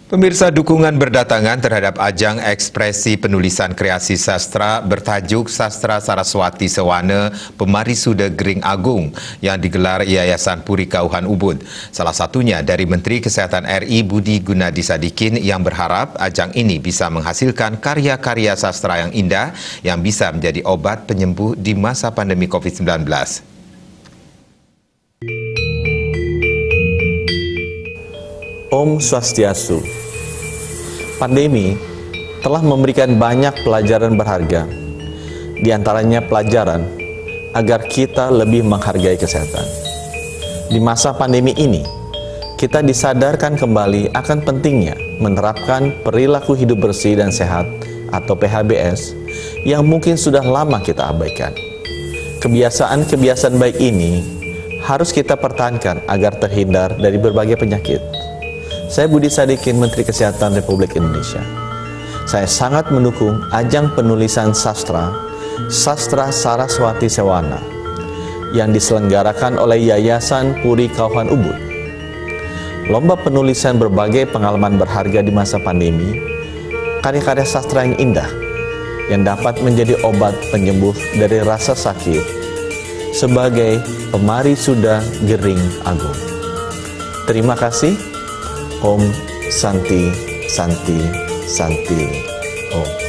Pemirsa, dukungan berdatangan terhadap ajang ekspresi penulisan kreasi sastra bertajuk Sastra Saraswati Sewana Pemarisuda Gering Agung yang digelar Yayasan Puri Kauhan Ubud. Salah satunya dari Menteri Kesehatan RI Budi Gunadi Sadikin yang berharap ajang ini bisa menghasilkan karya-karya sastra yang indah yang bisa menjadi obat penyembuh di masa pandemi COVID-19. Om Swastiastu. Pandemi telah memberikan banyak pelajaran berharga, di antaranya pelajaran agar kita lebih menghargai kesehatan. Di masa pandemi ini, kita disadarkan kembali akan pentingnya menerapkan perilaku hidup bersih dan sehat atau PHBS yang mungkin sudah lama kita abaikan. Kebiasaan-kebiasaan baik ini harus kita pertahankan agar terhindar dari berbagai penyakit. Saya Budi Sadikin, Menteri Kesehatan Republik Indonesia. Saya sangat mendukung ajang penulisan sastra, Sastra Saraswati Sewana, yang diselenggarakan oleh Yayasan Puri Kauhan Ubud. Lomba penulisan berbagai pengalaman berharga di masa pandemi, karya-karya sastra yang indah, yang dapat menjadi obat penyembuh dari rasa sakit, sebagai pemarisuda Gering Agung. Terima kasih. Om Santi Santi Santi Om.